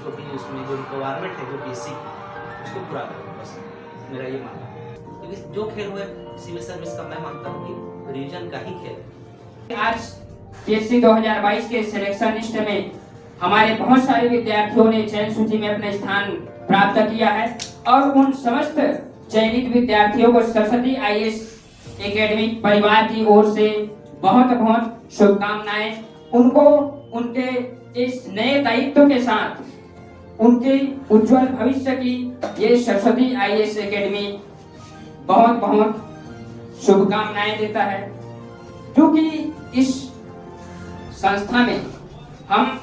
जो भी उसमें जो रिक्वायरमेंट है जो बेसिक उसको पूरा करें, बस मेरा ये मानना है। क्योंकि जो खेल हुआ सिविल सर्विस का मैं मानता हूँ कि रिवीजन का ही खेल है। आज पीएससी 2022 के सिलेक्शन लिस्ट में हमारे बहुत सारे विद्यार्थियों ने चयन सूची में अपना स्थान प्राप्त किया है और उन समस्त चयनित विद्यार्थियों को सरस्वती आईएएस एकेडमी परिवार की ओर से बहुत बहुत शुभकामनाएं। उनको उनके इस नए दायित्व के साथ उनके उज्जवल भविष्य की ये सरस्वती आईएएस एकेडमी बहुत बहुत शुभकामनाएं देता है। क्योंकि इस संस्था में हम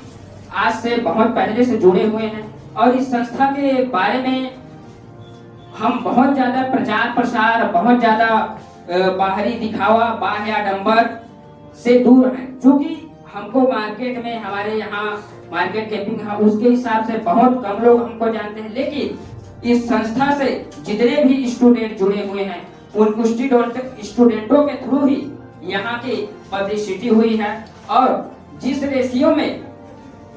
आज से बहुत पहले से जुड़े हुए हैं और इस संस्था के बारे में हम बहुत ज्यादा प्रचार प्रसार, बहुत ज्यादा बाहरी दिखावा, बाह्य आडंबर से दूर हैं। क्योंकि हमको मार्केट में हमारे यहाँ मार्केट कैपिंग उसके हिसाब से बहुत कम लोग हमको जानते हैं, लेकिन इस संस्था से जितने भी स्टूडेंट जुड़े हुए हैं उन स्टूडेंटों के थ्रू ही यहाँ की पब्लिसिटी हुई है और जिस रेशियो में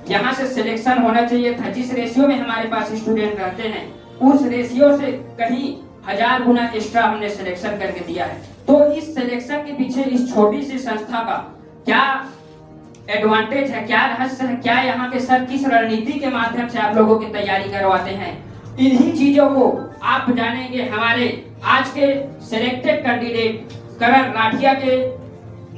यहाँ से सिलेक्शन होना चाहिए था, जिस रेशियो में हमारे पास स्टूडेंट रहते हैं, उस रेशियो से कहीं 1000 गुना एक्स्ट्रा हमने सिलेक्शन करके दिया है। तो इस सिलेक्शन के पीछे इस छोटी सी संस्था का क्या एडवांटेज है, क्या रहस्य है, क्या यहाँ के सर किस रणनीति के माध्यम से आप लोगों की तैयारी करवाते हैं, इन्हीं चीजों को आप जानेंगे हमारे आज के सिलेक्टेड कैंडिडेट करण राठिया के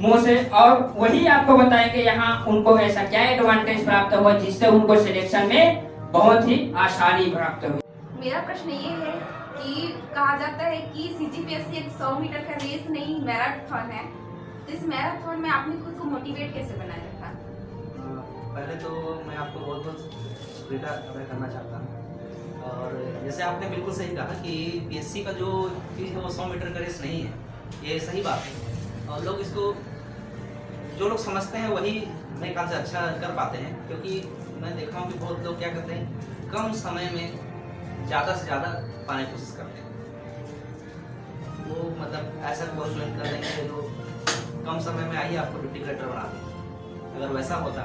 मुंह से और वही आपको बताएंगे यहाँ उनको ऐसा क्या एडवांटेज प्राप्त हुआ जिससे उनको सिलेक्शन में बहुत ही आसानी प्राप्त हुई। मेरा प्रश्न ये है कि कहा जाता है कि सीजीपीएससी एक 100 मीटर का रेस नहीं मैराथन है, तो इस मैराथन में आपने खुद को मोटिवेट कैसे बनाए रखा? पहले तो मैं आपको बहुत बहुत शुक्रिया अदा करना चाहता हूँ। और जैसे आपने बिल्कुल सही कहा कि पीएससी का जो चीज़ है वो 100 मीटर का रेस नहीं है, ये सही बात है। और लोग इसको जो लोग समझते हैं वही मेरे ख्याल से अच्छा कर पाते हैं। क्योंकि मैं देखा हूँ कि बहुत लोग क्या करते हैं, कम समय में ज़्यादा से ज़्यादा पाने की कोशिश करते हैं। वो मतलब ऐसा कोर्स ज्वाइन कर देंगे जो कम समय में आइए आपको डिप्टी कलेक्टर बना दें। अगर वैसा होता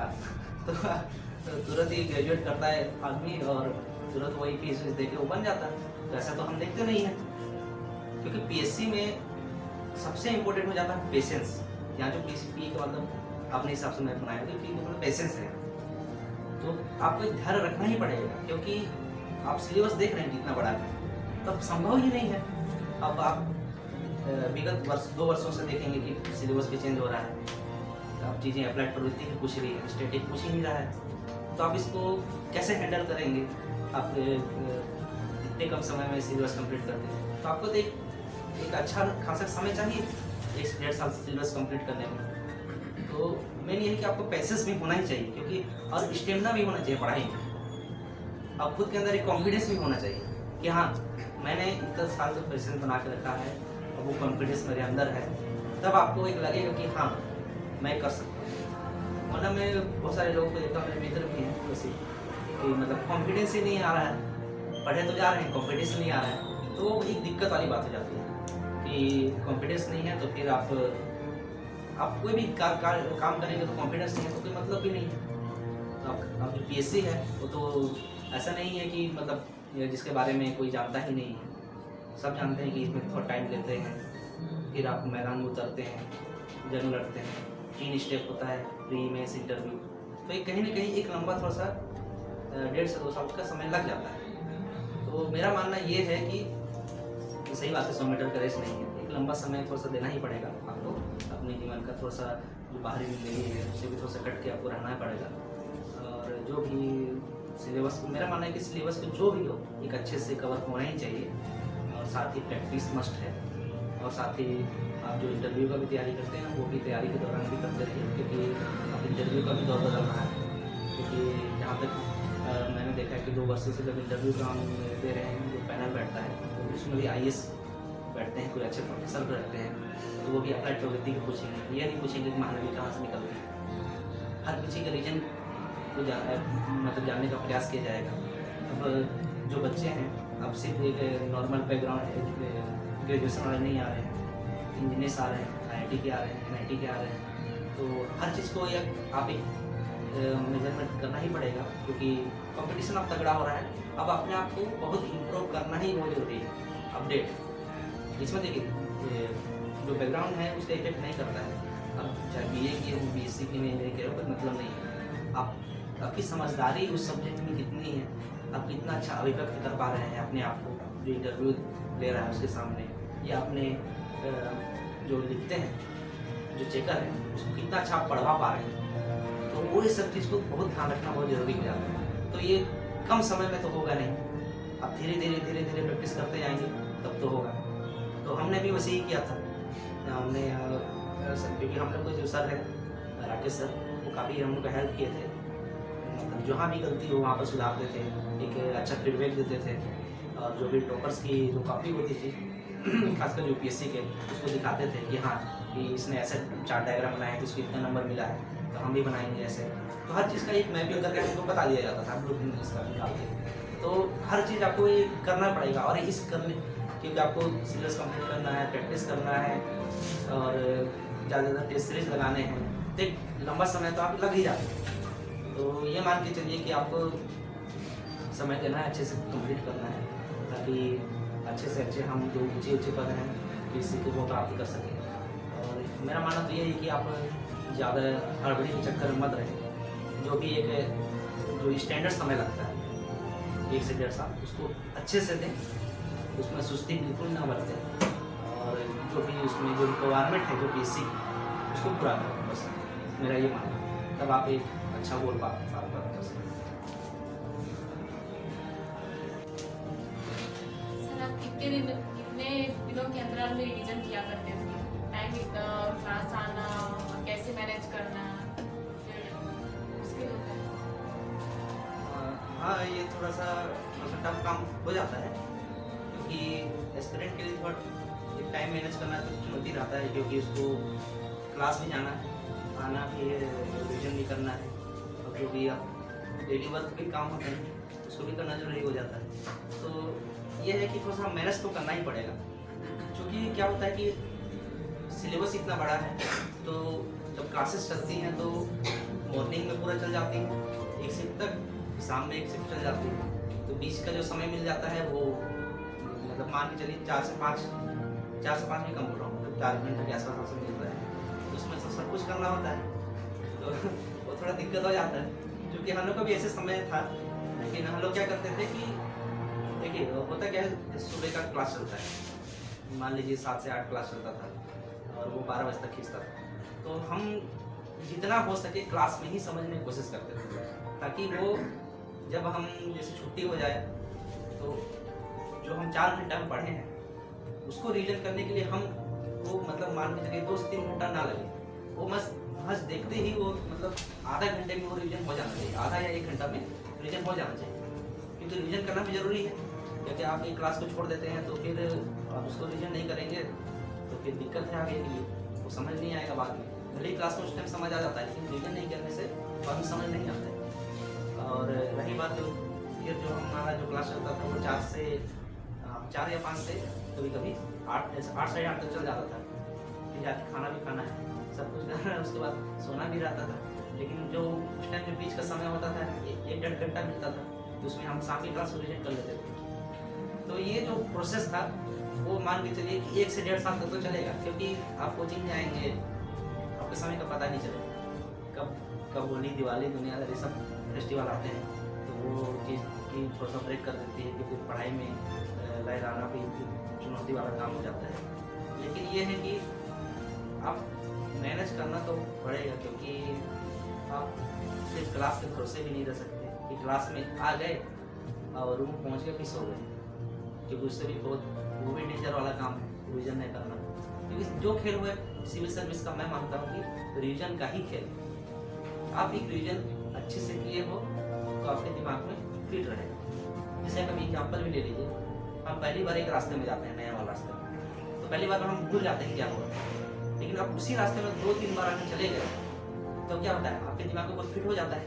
तो तुरंत ही ग्रेजुएट करता है आदमी और तुरंत वही फीस दे के वो बन जाता। तो ऐसा तो हम देखते नहीं हैं। क्योंकि पीएससी में सबसे इम्पोर्टेंट हो जाता है पेशेंस। यहाँ जो पीसीपी का मतलब अपने हिसाब से मैं बनाया क्योंकि मतलब पेशेंस है, तो आपको एक धैर्य रखना ही पड़ेगा। क्योंकि आप सिलेबस देख रहे हैं कितना बड़ा है, तब संभव ही नहीं है। अब आप विगत 2 वर्षों से देखेंगे कि सिलेबस भी चेंज हो रहा है, अब चीज़ें अप्लाइड प्रवृत्ति की पूछ रही है, स्टेटिक पूछ ही नहीं रहा है। तो आप इसको कैसे हैंडल करेंगे? आप इतने कम समय में सिलेबस कंप्लीट करते हैं तो आपको तो एक अच्छा खासा समय चाहिए 1-1.5 साल से सिलेबस कंप्लीट करने में। तो मेन ये है कि आपको पैसेंस भी होना ही चाहिए, क्योंकि और स्टेमिना भी होना चाहिए पढ़ाई में। आप खुद के अंदर एक कॉन्फिडेंस भी होना चाहिए कि हाँ मैंने इतना साल तक पेशेंस बना के रखा है और वो कॉन्फिडेंस मेरे अंदर है, तब आपको एक लगेगा कि हाँ मैं कर सकता हूँ। मतलब मैं बहुत सारे लोगों को देखता हूँ, मेरे मित्र भी हैं वैसे कि मतलब कॉन्फिडेंस ही नहीं आ रहा है, पढ़े तो जा रहे हैं कॉन्फिडेंस नहीं आ रहा है, तो वो एक दिक्कत वाली बात हो जाती है कि कॉन्फिडेंस नहीं है तो फिर आप कोई भी काम करेंगे तो कॉन्फिडेंस नहीं है तो कोई मतलब भी नहीं है। तो आप जो पीएससी है वो तो ऐसा नहीं है कि मतलब जिसके बारे में कोई जानता ही नहीं है। सब जानते हैं कि इसमें थोड़ा टाइम लेते हैं, फिर आप मैदान में उतरते हैं, जंग लड़ते हैं, 3 स्टेप होता है, प्री मेंस इंटरव्यू। तो ये कहीं ना कहीं एक लंबा थोड़ा सा 1.5 से 2 साल का समय लग जाता है। तो मेरा मानना ये है कि सही बात है 100 मीटर का रेस नहीं है, एक लंबा समय थोड़ा सा देना ही पड़ेगा आपको। अपने जीवन का थोड़ा सा जो बाहरी जिंदगी है उससे भी थोड़ा सा कट के आपको रहना पड़ेगा। और जो भी सिलेबस, मेरा मानना है कि सिलेबस को जो भी हो एक अच्छे से कवर होना ही चाहिए। और साथ ही प्रैक्टिस मस्ट है, और साथ ही आप जो इंटरव्यू का भी तैयारी करते हैं वो भी तैयारी के दौरान भी करते रहिए, क्योंकि अब इंटरव्यू का भी दौर बदल रहा है। क्योंकि जहाँ तक मैंने देखा है कि 2 वर्षों से जब इंटरव्यू का हम दे रहे हैं, जो पैनल बैठता है तो उसमें भी आईएएस बैठते हैं, कोई अच्छे प्रोफेसर रहते हैं, तो वो भी अप्लाइड प्रवृत्ति को पूछेंगे। ये नहीं पूछेंगे कि महानवी कहाँ से निकलती है। हर किसी के रीजन को मतलब जानने का प्रयास किया जाएगा। अब जो बच्चे हैं अब सिर्फ एक नॉर्मल बैकग्राउंड ग्रेजुएशन वाले नहीं आ रहे हैं, इंजीनियर्स आ रहे हैं, आईआईटी के आ रहे हैं, एनआईटी के आ रहे हैं। तो हर चीज़ को आप एक मेजरमेंट करना ही पड़ेगा, क्योंकि कंपटीशन अब तगड़ा हो रहा है। अब अपने आप को बहुत इम्प्रूव करना ही बहुत जरूरी है। अपडेट इसमें देखिए, जो बैकग्राउंड है उसका इफेक्ट नहीं करता है। अब चाहे BA की हो, BSc की नहीं करो, कोई मतलब नहीं है। आप आपकी समझदारी उस सब्जेक्ट में कितनी है, आप कितना अच्छा अभिव्यक्त कर पा रहे हैं अपने आप को, जो इंटरव्यू ले रहा है उसके सामने, या अपने जो लिखते हैं, जो चेकर है, उसको कितना अच्छा आप पढ़वा पा रहे हैं। तो वो इस सब चीज़ को बहुत ध्यान रखना बहुत ज़रूरी हो जाता है। तो ये कम समय में तो होगा नहीं, आप धीरे धीरे प्रैक्टिस करते जाएंगे तब तो होगा। तो हमने भी वैसे ही किया था। हमने क्योंकि हम लोग को जो सर है राकेश सर, वो काफ़ी हम लोग को हेल्प किए थे, मतलब जहाँ भी गलती हो वहाँ पर सुधारते थे, एक अच्छा फीडबैक देते थे। और जो भी टॉपर्स की जो कॉपी होती थी खासकर जो UPSC के, उसको दिखाते थे कि हाँ कि इसने ऐसे चार्ट डायग्राम बनाया है तो इसको इतना नंबर मिला है, तो हम भी बनाएंगे ऐसे। तो हर चीज़ का एक मैपिंग करके हमको बता दिया जाता था, ब्लूप्रिंट इसका निकाल के। तो हर चीज़ आपको ये करना पड़ेगा, और इस करने क्योंकि आपको सिलेबस कंप्लीट करना है, प्रैक्टिस करना है, और ज़्यादा टेस्ट सीरीज लगाने हैं, तो एक लंबा समय तो आप लग ही जाते हैं। तो ये मान के चलिए कि आपको समय देना है, अच्छे से कंप्लीट करना है, ताकि अच्छे से अच्छे हम जो ऊँचे पद हैं BSc के वो प्राप्त कर सकें। और मेरा मानना तो ये है कि आप ज़्यादा हड़बड़ी के चक्कर में मत रहें। जो भी एक जो स्टैंडर्ड समय लगता है 1 से 1.5 साल, उसको अच्छे से दें, उसमें सुस्ती बिल्कुल ना बरतें, और जो भी उसमें जो रिक्वायरमेंट है जो BSc की, उसको पूरा करें। बस मेरा ये मानना है, तब आप एक अच्छा गोल प्राप्त कर सकते हैं। सर, आप कितने दिनों के अंतराल में रिवीजन किया करते थे? टाइम क्लास आना, कैसे मैनेज करना, मुश्किल होता है? हाँ, ये थोड़ा सा टफ काम हो जाता है, क्योंकि एस्पिरेंट के लिए थोड़ा टाइम मैनेज करना तो चुनौती रहता है, क्योंकि उसको क्लास भी जाना है, आना भी है, रिविजन भी करना है, और जो भी डेली वर्क भी काम होते हैं उसको भी करना जरूरी हो जाता है। तो ये है कि थोड़ा सा मैनेज तो करना ही पड़ेगा, क्योंकि क्या होता है कि सिलेबस इतना बड़ा है, तो जब क्लासेस चलती हैं तो मॉर्निंग में पूरा चल जाती है 1 शिफ्ट तक, शाम में 1 शिफ्ट चल जाती है, तो बीच का जो समय मिल जाता है वो मतलब मान के चलिए 4 से 5 भी कम हो रहा हूँ, मतलब 4 घंटे के आसपास मिल रहा है, तो उसमें सब कुछ करना होता है, तो वो थोड़ा दिक्कत हो जाता है। क्योंकि हम लोग का भी ऐसे समय था, लेकिन हम लोग क्या करते थे कि देखिए होता क्या है, सुबह का क्लास चलता है, मान लीजिए 7 से 8 क्लास चलता था, और वो 12 बजे तक खींचता था, तो हम जितना हो सके क्लास में ही समझने की कोशिश करते थे, ताकि वो जब हम जैसे छुट्टी हो जाए तो जो हम 4 घंटा में पढ़े हैं उसको रिविजन करने के लिए हम वो मतलब मान के चलिए 2 से 3 घंटा ना लगे, वो बस देखते ही वो मतलब आधा घंटे में वो रिविजन हो जाना चाहिए, आधा या 1 घंटा में रिविजन हो जाना चाहिए, क्योंकि रिविजन करना भी ज़रूरी है। क्योंकि आप एक क्लास को छोड़ देते हैं तो फिर आप उसको रिविजन नहीं करेंगे तो फिर दिक्कत है आगे के लिए, वो समझ नहीं आएगा बाद में। भले ही क्लास में उस टाइम समझ आ जाता है, लेकिन रिविजन नहीं करने से बाद में समझ नहीं आता है। और रही बात फिर जो हमारा जो क्लास चलता था वो 4 या 5 से कभी कभी 8 साढ़े 8 तक चल जाता था, फिर जाके खाना भी खाना है, सब कुछ करना है, उसके बाद सोना भी रहता था। लेकिन जो उस टाइम जो बीच का समय होता था 1-1.5 घंटा मिलता था, तो उसमें हम शाम की क्लास रिविजन कर लेते थे। तो ये जो प्रोसेस था वो मान के चलिए कि 1 से 1.5 साल तक तो चलेगा, क्योंकि आप कोचिंग जाएंगे आपके समय का पता नहीं चलेगा, कब होली, दिवाली, दुनियादारी सब फेस्टिवल आते हैं, तो वो चीज़ की थोड़ा सा ब्रेक कर देती है, क्योंकि पढ़ाई में लहराना भी चुनौती वाला काम हो जाता है। लेकिन ये है कि आप मैनेज करना तो पड़ेगा, क्योंकि आप सिर्फ क्लास के भरोसे भी नहीं रह सकते कि क्लास में आ गए और रूम पहुँच के फिर सो गए, क्योंकि उससे भी बहुत वो भी डेंजर वाला काम है रिविजन नहीं करना। क्योंकि जो खेल हुआ है सिविल सर्विस का, मैं मानता हूँ कि रिविजन का ही खेल। आप एक रिविजन अच्छे से किए हो तो आपके दिमाग में फिट रहेगा। जैसे कभी एग्जाम्पल भी ले लीजिए, हम पहली बार एक रास्ते में जाते हैं, नया वाला रास्ते में, तो पहली बार हम भूल जाते हैं क्या हुआ, लेकिन आप उसी रास्ते में 2-3 बार आगे चले गए तो क्या होता है, आपके दिमाग में बहुत फिट हो जाता है,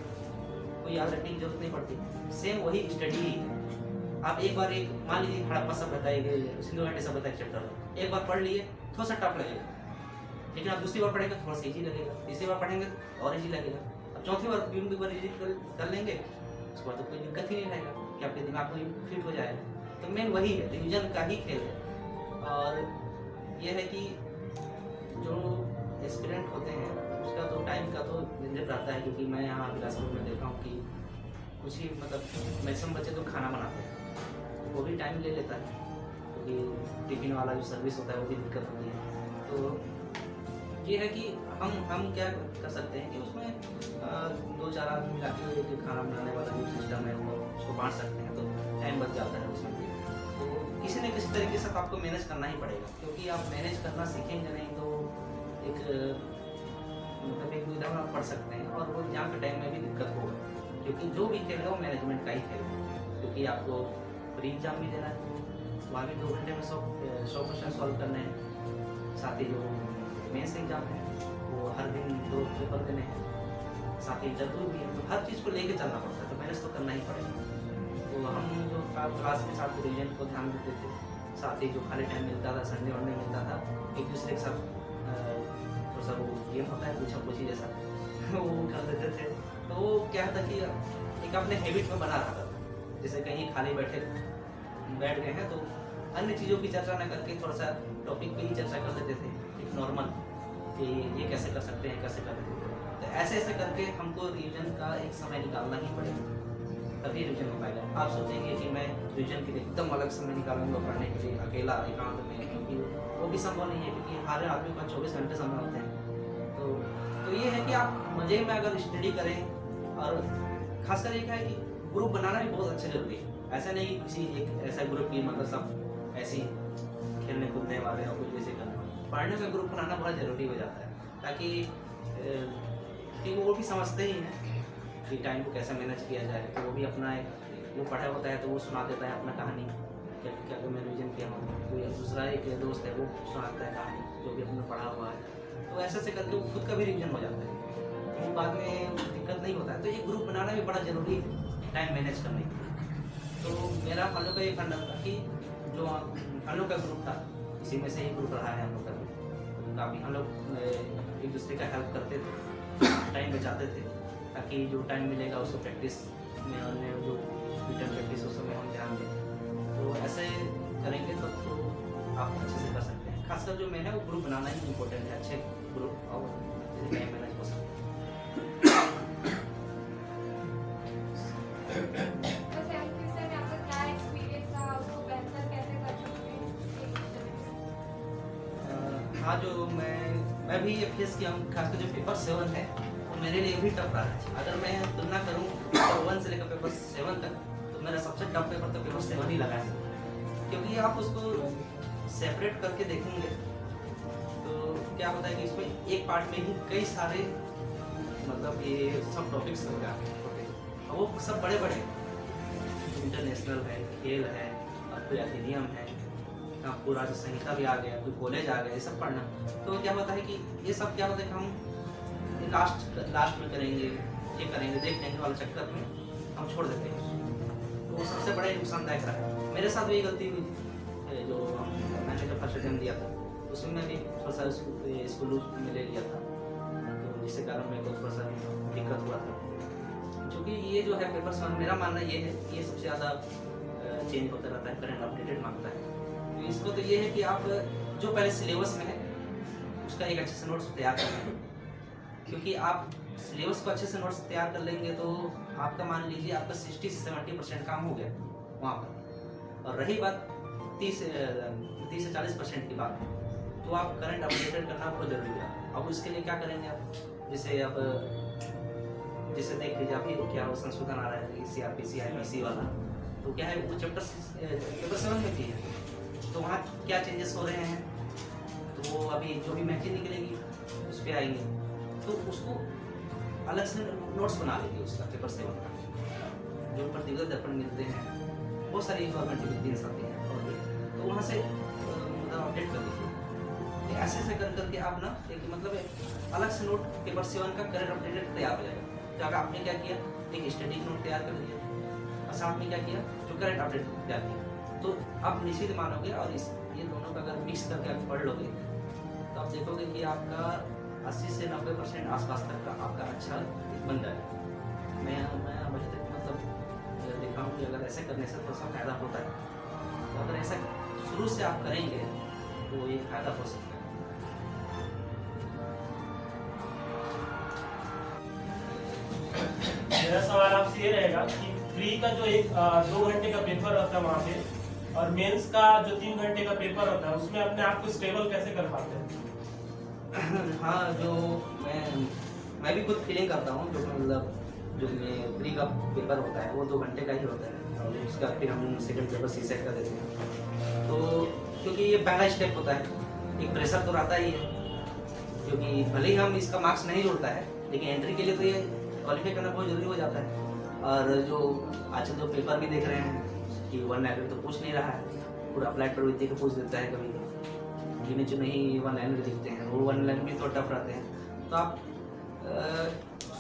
कोई याद रखने की जरूरत नहीं पड़ती। सेम वही स्टडी ही है। आप एक बार मान लीजिए हड़प्पा सब बताइए, सिंधु घाटी सब बताइए चैप्टर, एक बार पढ़ लिए थोड़ा सा टफ लगेगा, लेकिन आप दूसरी बार पढ़ेंगे थोड़ा सा ईजी लगेगा, तीसरी बार पढ़ेंगे और ईजी लगेगा, अब चौथी बार भी रिविजन कर लेंगे, उसके बाद तो कोई दिक्कत ही नहीं रहेगा कि आपके दिमाग में फिट हो जाएगा। तो मेन वही है, रिविजन का ही खेल है। और ये है कि जो एस्पिरेंट होते हैं उसका तो टाइम का तो झंझट रहता है, क्योंकि मैं यहाँ बिलासपुर में देखा हूँ कि कुछ ही मतलब मैक्सिमम बच्चे तो खाना बनाते हैं, वो भी टाइम ले लेता है, क्योंकि टिफिन वाला जो सर्विस होता है वो भी दिक्कत होती है। तो ये है कि हम क्या कर सकते हैं कि उसमें 2-4 आदमी मिला के खाना बनाने वाला जो सिस्टम है वो उसको बांट सकते हैं, तो टाइम बच जाता है उसमें। तो किसी न किसी तरीके से आपको मैनेज करना ही पड़ेगा, क्योंकि आप मैनेज करना सीखेंगे नहीं तो एक मतलब एक विधा आप पढ़ सकते हैं और वो एग्जाम के टाइम में भी दिक्कत होगा, क्योंकि जो भी खेल है वो मैनेजमेंट का ही खेल है। क्योंकि आपको प्री एग्जाम भी देना है, वहाँ भी 2 घंटे में 100 क्वेश्चन सॉल्व करने हैं, साथ ही जो मेंस एग्जाम है वो हर दिन 2 पेपर देने हैं, साथ ही इंटरव्यू भी है, तो हर चीज़ को लेके चलना पड़ता है, तो मैनेज तो करना ही पड़ेगा। तो हम जो क्लास के साथ रिविजन को ध्यान देते थे, साथ ही जो खाली टाइम मिलता था संडे वनडे मिलता था, एक दूसरे के साथ थोड़ा सा वो गेम होता है पूछा पूछी जैसा वो कर देते थे। तो वो क्या था कि एक अपने हैबिट में बना रहता था, जैसे कहीं खाली बैठ गए हैं तो अन्य चीज़ों की चर्चा न करके थोड़ा सा टॉपिक पे ही चर्चा कर लेते थे, एक नॉर्मल कि ये कैसे कर सकते हैं, कैसे कर सकते हैं। तो ऐसे करके हमको रिविजन का एक समय निकालना ही पड़ेगा, तभी रिविजन हो पाएगा। आप सोचेंगे कि मैं रिविजन के लिए एकदम अलग समय निकालूंगा पढ़ने के लिए अकेला एकांत में, क्योंकि वो भी संभव नहीं है, क्योंकि हर आदमी का 24 घंटे समय होते हैं। तो ये है कि आप मज़े में अगर स्टडी करें, और खासकर ये क्या है कि ग्रुप बनाना भी बहुत अच्छा जरूरी है। ऐसा नहीं कि किसी एक ऐसा ग्रुप की मतलब सब ऐसे खेलने कूदने वाले और कुछ वैसे करना, पढ़ने का ग्रुप बनाना बहुत ज़रूरी हो जाता है, ताकि वो भी समझते ही हैं कि टाइम को कैसे मैनेज किया जाए। तो वो भी अपना एक वो पढ़ा होता है तो वो सुना देता है अपना कहानी, क्या मैं रिविजन किया हूँ, कोई दूसरा एक दोस्त है वो सुनाता है कहानी जो भी अपने पढ़ा हुआ है। तो ऐसे करके वो खुद का भी रिविजन हो जाता है, तो वो बाद में दिक्कत नहीं होता है। तो ये ग्रुप बनाना भी बड़ा ज़रूरी है टाइम मैनेज करने के लिए। तो मेरा हम लोग का ये फंडा था कि जो हम लोग का ग्रुप था, इसी में से ही ग्रुप रहा है हम लोग का ग्रुप। काफ़ी हम लोग एक दूसरे का हेल्प करते थे, टाइम बचाते थे, ताकि जो टाइम मिलेगा उसको प्रैक्टिस में अन्य जो रिटर्न प्रैक्टिस उस समय हम ध्यान दें। तो ऐसे करेंगे तो आप अच्छे से कर सकते हैं। खासकर जो मैंने वो ग्रुप बनाना ही इम्पोर्टेंट है, अच्छे ग्रुप और टाइम मैनेज हो सकते हाँ, जो मैं भी ये फेस किया हूँ, खासकर जो पेपर 7 है वो मेरे लिए भी टफ रहा है। अगर मैं तुलना करूँ पेपर 1 से लेकर पेपर 7 तक, तो मेरा सबसे टफ पेपर तो पेपर 7 ही लगा है, क्योंकि आप उसको सेपरेट करके देखेंगे तो क्या होता है कि इसमें एक पार्ट में ही कई सारे मतलब ये सब टॉपिक्स हो जाते हैं, वो सब बड़े बड़े इंटरनेशनल है, खेल है, और कोई अधिनियम है, पूरा जो संहिता भी आ गया, कोई कॉलेज आ गया, ये सब पढ़ना। तो क्या होता है कि ये सब क्या होता है कि हम लास्ट में करेंगे, ये करेंगे, देख लेंगे वाले चक्कर में हम छोड़ देते हैं। तो वो सबसे बड़ा नुकसानदायक रहा है। मेरे साथ भी गलती हुई, जो मैंने जब फर्स्ट अटेम्प्ट दिया था उसमें भी थोड़ा सा स्कूल में ले लिया था, तो जिसके कारण मेरे को थोड़ा सा दिक्कत हुआ था। क्योंकि ये जो है पेपर 7, मेरा मानना ये है ये सबसे ज़्यादा चेंज होता रहता है, करंट अपडेटेड मांगता है। तो इसको तो ये है कि आप जो पहले सिलेबस में है उसका एक अच्छे से नोट्स तैयार करें, क्योंकि आप सिलेबस को अच्छे से नोट्स तैयार कर लेंगे तो आपका मान लीजिए आपका 60 से 70% काम हो गया वहाँ पर। और रही बात 30 से 40% की बात, तो आप करंट अपडेटेड करना आपको जरूरी है। अब उसके लिए क्या करेंगे आप, जैसे आप जैसे देख लीजिए अभी क्या वो संशोधन आ रहा है CRPC IPC वाला, तो क्या है वो चैप्टर पेपर 7 में भी है, तो वहाँ क्या चेंजेस हो रहे हैं, तो वो अभी जो भी मैगजीन निकलेगी उस पर आएंगे, तो उसको अलग से नोट्स बना लेंगे उसका पेपर 7 का। जो प्रतिगत दर्पण मिलते हैं, बहुत सारी गवर्नमेंट मिलती आती हैं, और तो वहाँ से मतलब अपडेट कर दीजिए। ऐसे कर करके आप ना एक मतलब अलग से नोट पेपर 7 का करंट अपडेटेड तैयार हो जाएगा। तो अगर आपने क्या किया, एक स्टडी नोट तैयार कर लिया और साथ में क्या किया, जो करंट अपडेट तैयार किया, तो आप निश्चित मानोगे। और ये दोनों का अगर मिक्स करके आप पढ़ लोगे तो आप देखोगे कि आपका 80 से 90% आसपास तक का आपका अच्छा बन जाएगा। मैं अभी तक मतलब देखा हूँ कि अगर ऐसे करने से थोड़ा सा फायदा होता है, तो अगर ऐसा शुरू से आप करेंगे तो ये फायदा हो सकता है। मेरा सवाल आपसे ये रहेगा कि प्री का जो 2 घंटे का पेपर होता है वहाँ पे, और मेंस का जो 3 घंटे का पेपर होता है, उसमें अपने आप को स्टेबल कैसे कर पाते हैं? हाँ, जो मैं भी खुद फीलिंग करता हूँ, जो मतलब जो प्री का पेपर होता है वो 2 घंटे का ही होता है, और उसका फिर हम सेकंड पेपर सीसेट का देते हैं। तो क्योंकि ये पहला स्टेप होता है, एक प्रेशर तो रहता ही है, क्योंकि भले ही हम इसका मार्क्स नहीं जुड़ता है, लेकिन एंट्री के लिए तो ये क्वालिफाई करना बहुत जरूरी हो जाता है। और जो आजकल जो पेपर भी देख रहे हैं कि 1 लाइनर तो पूछ नहीं रहा है, पूरा अप्लाइड प्रवृत्ति का पूछ देता है, कभी गिने चुने ही 1 लाइनर दिखते हैं, वो 1 लाइनर भी थोड़ा टफ रहते हैं। तो आप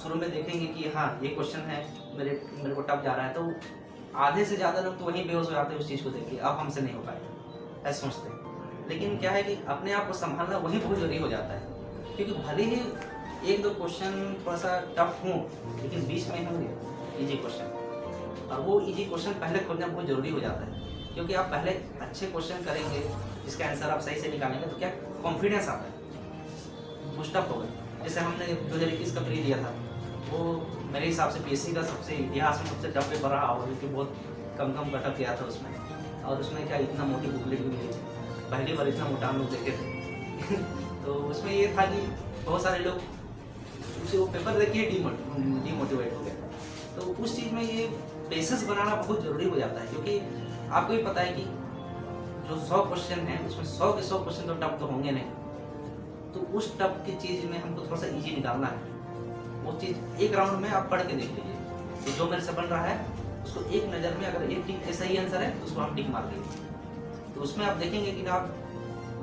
शुरू में देखेंगे कि हाँ ये क्वेश्चन है, मेरे को टफ जा रहा है, तो आधे से ज़्यादा लोग तो वहीं बेहोश हो जाते हैं उस चीज़ को देख के, अब हमसे नहीं हो पाएगा ऐसा सोचते हैं। लेकिन क्या है कि अपने आप को संभालना वहीं बहुत जरूरी हो जाता है, क्योंकि भले ही 1-2 क्वेश्चन थोड़ा सा टफ हो, लेकिन बीच में होंगे इजी क्वेश्चन, और वो इजी क्वेश्चन पहले खोजना बहुत जरूरी हो जाता है, क्योंकि आप पहले अच्छे क्वेश्चन करेंगे, जिसका आंसर आप सही से निकालेंगे, तो क्या कॉन्फिडेंस आता है, बूस्टअप होगा। जैसे हमने 2021 का प्री दिया था, वो मेरे हिसाब से पीएससी का सबसे इतिहास में सबसे टफ पेपर रहा, और क्योंकि बहुत कम कटअप गया था उसमें, और उसमें क्या इतना मोटी बुकलेट भी मिली थी, पहली बार इतना मोटा हम लोग देखे थे तो उसमें ये था कि बहुत सारे लोग उसे वो पेपर देखिए डीमोटिवेट हो गए। तो उस चीज़ में ये बेसिस बनाना बहुत ज़रूरी हो जाता है, क्योंकि आपको भी पता है कि जो 100 क्वेश्चन हैं उसमें 100 के 100 क्वेश्चन तो टफ तो होंगे नहीं, तो उस टफ की चीज़ में हमको थोड़ा सा इजी निकालना है। वो चीज़ एक राउंड में आप पढ़ के देख लीजिए कि जो मेरे से बन रहा है उसको एक नज़र में, अगर एक टिक सही आंसर है तो उसको हम टिक मार देंगे, तो उसमें आप देखेंगे कि आप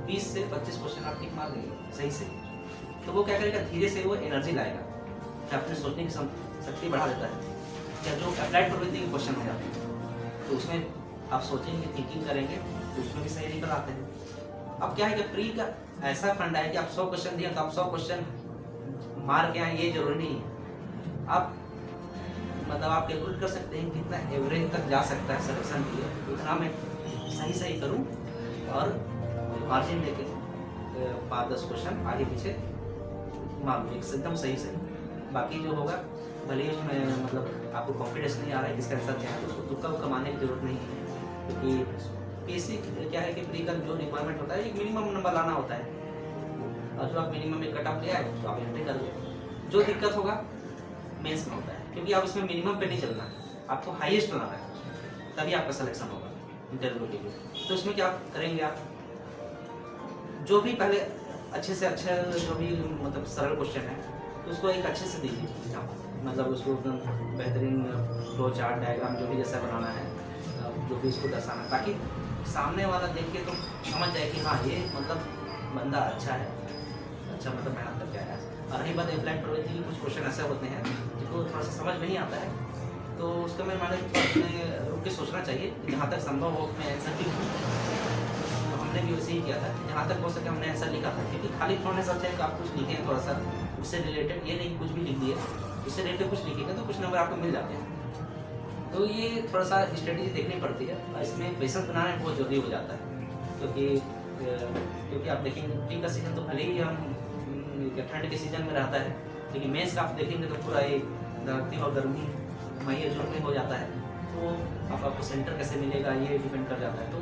20 से 25 क्वेश्चन आप टिक मार देंगे सही से, तो वो क्या करेगा, धीरे से वो एनर्जी लाएगा, क्या अपने सोचने की शक्ति बढ़ा देता है। क्या जो अप्लाइड प्रवृत्ति के क्वेश्चन हो जाते हैं, तो उसमें आप सोचेंगे, थिंकिंग करेंगे, तो उसमें भी सही निकल आते हैं। अब क्या है कि प्री का ऐसा फंडा है कि आप 100 क्वेश्चन दिए तो आप 100 क्वेश्चन मार के आए, ये जरूरी नहीं है। आप मतलब आप कैलकुलेट कर सकते हैं कितना एवरेज तक जा सकता है सिलेक्शन के लिए, इतना मैं सही करूं और मार्जिन लेके 5-10 क्वेश्चन आगे पीछे मार लूँ एकदम सही। बाकी जो होगा भले ही उसमें मतलब आपको कॉन्फिडेंस नहीं आ रहा है किसका आंसर क्या है, तो उसको तुक्का कमाने की जरूरत नहीं है, क्योंकि पीएससी क्या है कि प्री का जो रिक्वायरमेंट होता है एक मिनिमम नंबर लाना होता है, और जो आप मिनिमम में कट ऑफ ले आए तो आप एंट्री कर ले। जो दिक्कत होगा मेंस में होता है, क्योंकि आप उसमें मिनिमम पे नहीं चलना है, आपको हाईएस्ट लाना है, तभी आपका सिलेक्शन होगा इंटरव्यू के लिए। तो उसमें क्या करेंगे आप, जो भी पहले अच्छे से अच्छा जो भी मतलब सरल क्वेश्चन है तो उसको एक अच्छे से दीजिए, मतलब उसको बेहतरीन फ्लो चार्ट डायग्राम जो भी जैसा बनाना है, जो भी उसको दर्शाना है, ताकि सामने वाला देख के तो समझ जाए कि हाँ ये मतलब बंदा अच्छा है, अच्छा मतलब मेहनत करके आया है। और रही बात अप्लाइड प्रवृत्ति की, कुछ क्वेश्चन ऐसे होते हैं जिनको थोड़ा सा समझ नहीं आता है, तो उसका मैं माने रुक के सोचना चाहिए, जहाँ तक संभव हो मैं आंसर भी, तो हमने भी वैसे ही किया था, जहाँ तक हो सके हमने आंसर लिखा था, क्योंकि खाली थोड़ा सा अच्छा है कि आप कुछ लिखें थोड़ा सा उससे रिलेटेड, ये नहीं कुछ भी लिख दिए, उससे रिलेटेड कुछ लिखेंगे तो कुछ नंबर आपको मिल जाते हैं। तो ये थोड़ा सा स्ट्रेटेजी देखनी पड़ती है, और इसमें पेशेंस बनाना बहुत जरूरी हो जाता है, क्योंकि आप देखेंगे प्री का सीजन तो भले ही हम ठंड के सीजन में रहता है, लेकिन मेंस का आप देखेंगे तो पूरा एक धरती और गर्मी मई जून में हो जाता है, तो आपको सेंटर कैसे मिलेगा ये डिपेंड कर जाता है। तो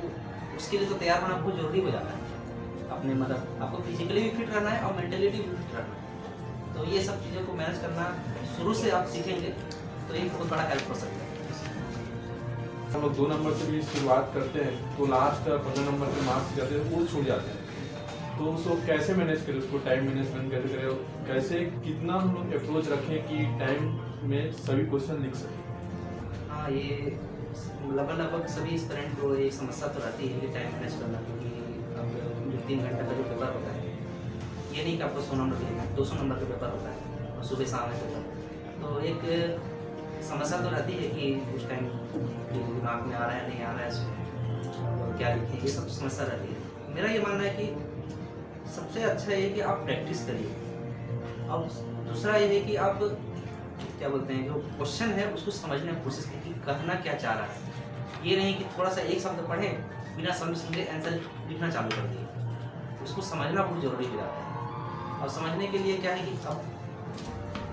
उसके लिए तो तैयार होना बहुत जरूरी हो जाता है, अपने मतलब आपको फिजिकली भी फिट रहना है और मेंटलिटी भी फिट रहना है। तो ये सब चीज़ों को मैनेज करना शुरू से आप सीखेंगे तो एक बहुत बड़ा हेल्प हो सकता है। हम लोग 2 नंबर से भी शुरुआत करते हैं तो लास्ट 15 नंबर के मार्क्स जाते हैं वो छूट जाते हैं, तो उसको कैसे मैनेज करें, उसको टाइम मैनेजमेंट कैसे करें, कैसे कितना हम लोग अप्रोच रखें कि टाइम में सभी क्वेश्चन लिख सकें। हाँ, ये लगभग सभी स्टूडेंट को एक समस्या तो रहती है कि टाइम मैनेज करना, क्योंकि अब 3 घंटे का जो पेपर होता है ये नहीं कि आपको 100 नंबर देना है, 200 नंबर का पेपर होता है और सुबह शाम है पेपर, तो एक समस्या तो रहती है कि उस टाइम दिमाग में आ रहा है नहीं आ रहा है और क्या लिखें, ये सब समस्या रहती है। मेरा ये मानना है कि सबसे अच्छा ये कि आप प्रैक्टिस करिए, अब दूसरा ये है कि आप क्या बोलते हैं, जो क्वेश्चन है उसको समझने की कोशिश कीजिए कि कहना क्या चाह रहा है। ये नहीं कि थोड़ा सा एक शब्द पढ़े बिना समझे आंसर लिखना चालू कर दिए। उसको समझना बहुत जरूरी हो जाता है। और समझने के लिए क्या है कि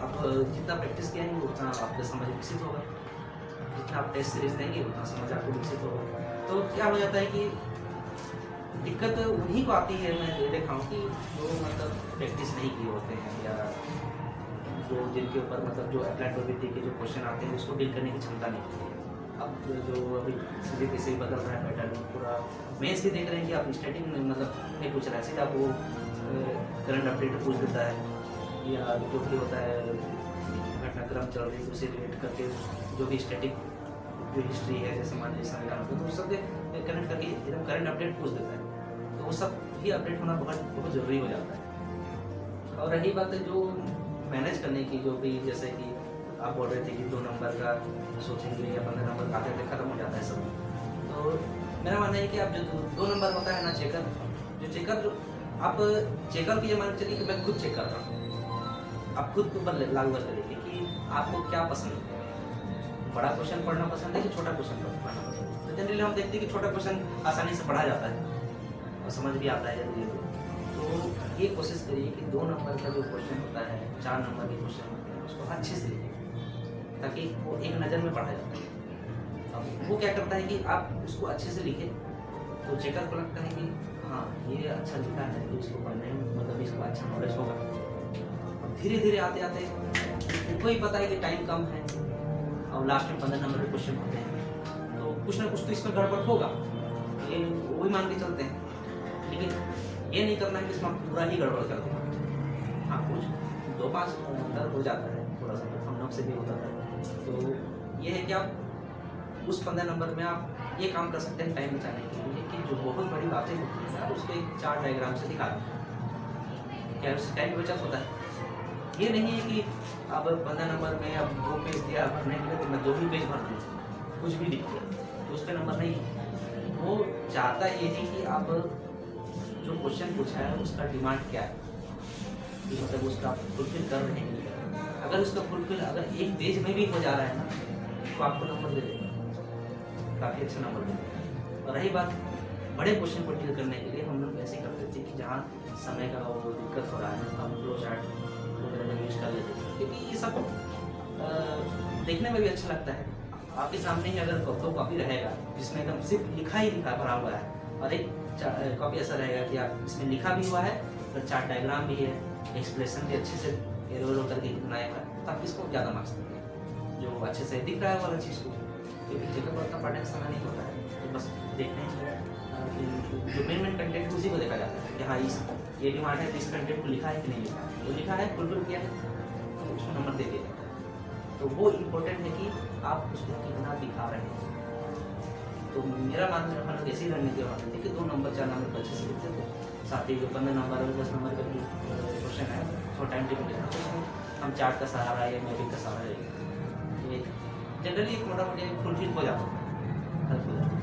अब जितना प्रैक्टिस करेंगे उतना आपका समझ विकसित होगा, जितना आप टेस्ट सीरीज देंगे उतना समझ आपको विकसित होगा। तो क्या हो जाता है कि दिक्कत उन्हीं को आती है, मैं ये देखा हूँ कि जो मतलब प्रैक्टिस नहीं किए होते हैं या जो जिनके ऊपर मतलब जो अप्लाइड प्रवृत्ति के जो क्वेश्चन आते हैं उसको डील करने की क्षमता नहीं होती है। अब जो अभी सीधे कैसे ही बदल रहा है पैटर्न पूरा, मेंस भी देख रहे हैं कि आप स्टैटिक मतलब नहीं पूछ रहा है, सीधा वो करंट अपडेट पूछ देता है, या जो भी होता है घटनाक्रम चल रही है उसे रिलेट करके जो भी स्टैटिक जो हिस्ट्री है जैसे मान लीजिए संविधान को, तो उस सब कनेक्ट करके एकदम करंट अपडेट पूछ देता है। तो वो सब भी अपडेट होना बहुत ज़रूरी हो जाता है। और रही बात है जो मैनेज करने की, जो भी जैसे कि आप बोल रहे थे कि 2 नंबर का सोचेंगे या 15 नंबर का आते खत्म हो जाता है सब। तो मेरा मानना है कि आप जो 2 नंबर होता है ना चेकर, जो चेकर जो आप चेकर की ये मान चलिए कि मैं खुद चेक कर रहा हूँ, आप खुद के ऊपर लागू कर देखिए कि आपको क्या पसंद है, बड़ा क्वेश्चन पढ़ना पसंद है कि छोटा क्वेश्चन पढ़ना पसंद है। तो जनरली हम देखते हैं कि छोटा क्वेश्चन आसानी से पढ़ा जाता है और समझ भी आता है जल्दी। तो ये कोशिश करिए कि 2 नंबर का जो क्वेश्चन होता है, 4 नंबर के क्वेश्चन होते हैं, उसको अच्छे से लिखिए ताकि वो एक नज़र में पढ़ा जाता है। अब वो क्या करता है कि आप उसको अच्छे से लिखें तो चेकर को लगता है कि हाँ ये अच्छा लिखा है, तो इसको पढ़ने में मतलब इसको अच्छा नॉलेज होगा। और धीरे धीरे आते आते उनको ही पता है कि टाइम कम है और लास्ट में 15 नंबर के क्वेश्चन होते हैं, तो कुछ ना कुछ तो इसमें गड़बड़ होगा, ये वही मान के चलते हैं। लेकिन ये नहीं करना है कि इसमें पूरा ही गड़बड़ कर दें। हाँ कुछ 2-5 अंतर हो जाता है, थोड़ा सा हम लोग से भी होता है। तो ये है कि आप उस 15 नंबर में आप ये काम कर सकते हैं टाइम बचाने के लिए कि जो बहुत बड़ी बातें होती हैं आप उसको एक 4 डायग्राम से दिखा दें, क्या उससे टाइम बचत होता है। ये नहीं है कि अब 15 नंबर में अब 2 पेज दिया भरने के लिए तो मैं 2 ही पेज भर दूँ, कुछ भी लिख दिया तो उस पर नंबर नहीं। वो चाहता ये है कि आप जो क्वेश्चन पूछा है उसका डिमांड क्या है, कि मतलब उसका फुलफिल कर रहे हैं। अगर उसका फुलफिल अगर एक पेज में भी हो जा रहा है ना तो आपको नंबर दे देगा, काफ़ी अच्छा नंबर दे देगा। और रही बात बड़े क्वेश्चन को डील करने के लिए हम लोग ऐसे करते थे कि जहाँ समय का वो दिक्कत हो रहा है हम फ्लो चार्ट वगैरह यूज कर लेते थे, क्योंकि ये सब देखने में भी अच्छा लगता है। आपके सामने ही अगर कॉपी रहेगा जिसमें एकदम सिर्फ लिखा ही लिखा भरा हुआ है और एक कॉपी ऐसा रहेगा कि आप इसमें लिखा भी हुआ है और 4 डायग्राम भी है, एक्सप्रेशन भी अच्छे से एरो करके बनाया हुआ है, तो आप इसको ज़्यादा मार्क्स देंगे जो अच्छे से दिख रहा है वाला चीज़ को, क्योंकि जगह पर उतना पढ़ने का समय नहीं होता है। तो बस देखने जो मेन कंटेंट उसी को देखा जाता है कि हाँ इस ये डिमांड है, इस कंटेंट को लिखा है कि नहीं लिखा है, वो लिखा है फुलफिल किया है तो उसको नंबर दे दिया जाता है। तो वो इम्पोर्टेंट है कि आप उसको कितना दिखा रहे हैं। तो मेरा मानना हम लोग ऐसी रणनीति बनाते थे कि 2 नंबर 4 नंबर अच्छे से लिखते थे, साथ ही जो 15 नंबर और 10 नंबर का जो क्वेश्चन है थोड़ा टाइम टेबल लिखना, तो उसमें हम चार्ट का सहारा या मैपिंग का सहारा लेंगे। ये जनरली एक मोटा मोटी फुलफिल हो जाता है, हेल्प हो जाता है।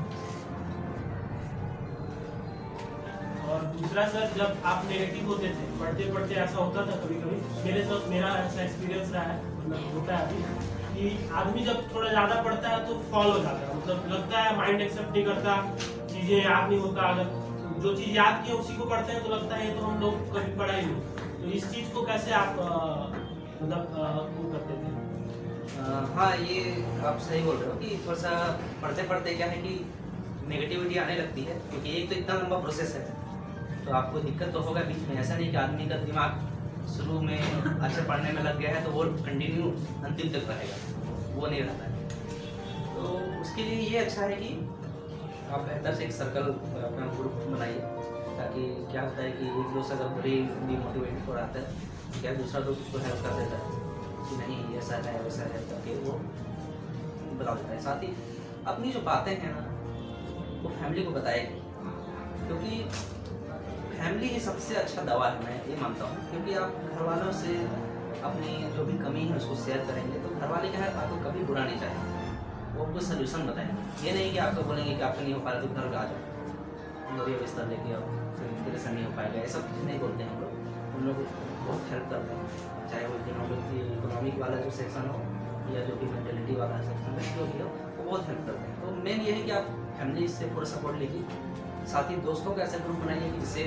और दूसरा सर, जब आप नेगेटिव होते थे पढ़ते पढ़ते ऐसा होता था कभी कभी, मेरे साथ मेरा ऐसा एक्सपीरियंस रहा है, मतलब होता है अभी, कि आदमी जब थोड़ा ज़्यादा पढ़ता है तो फॉल हो जाता है, मतलब लगता है माइंड एक्सेप्ट नहीं करता, चीज़ें याद नहीं होता। अगर जो चीज़ याद की उसी को पढ़ते हैं तो लगता है ये तो हम लोग कभी पढ़ा ही नहीं। तो इस चीज़ को कैसे आप मतलब वो करते थे? हाँ ये आप सही बोल रहे हो कि थोड़ा सा पढ़ते पढ़ते क्या है कि नेगेटिविटी आने लगती है, क्योंकि एक तो इतना लंबा प्रोसेस है तो आपको दिक्कत तो होगा बीच में। ऐसा नहीं कि आदमी का दिमाग शुरू में अच्छे पढ़ने में लग गया है तो वो कंटिन्यू अंतिम तक रहेगा, वो नहीं रहता है। तो उसके लिए ये अच्छा है कि आप बेहतर से एक सर्कल अपना ग्रुप बनाइए, ताकि क्या होता है कि एक दोस्त अगर बड़ी डिमोटिवेट हो रहा है क्या दूसरा दोस्त उसको हेल्प कर देता है कि नहीं ऐसा है वैसा है, करके वो बता देता है। साथ ही अपनी जो बातें हैं ना वो फैमिली को बताए, क्योंकि फैमिली ही सबसे अच्छा दवा है, मैं ये मानता हूँ। क्योंकि आप घर वालों से अपनी जो भी कमी है उसको शेयर करेंगे तो घर वाले क्या है आपको कभी बुरा नहीं चाहेंगे, वो आपको सोल्यूशन बताएंगे। ये नहीं कि आपको बोलेंगे कि आपको नहीं हो पा रहा तो घर आ जाओ लोरिया बिस्तर लेके आओ, फिर तेरे से नहीं हो पाएगा, ऐसा कुछ नहीं बोलते हैं हम लोग। हम लोग बहुत हेल्प करते हैं, चाहे वो इकोनॉमिक वाला जो सेक्शन हो या जो भी मेंटेलिटी वाला सेक्शन है, जो भी हो वो बहुत हेल्प करते हैं। तो मेन ये है कि आप फैमिली से पूरा सपोर्ट लीजिए, साथ ही दोस्तों का ऐसा ग्रुप बनाइए कि जिससे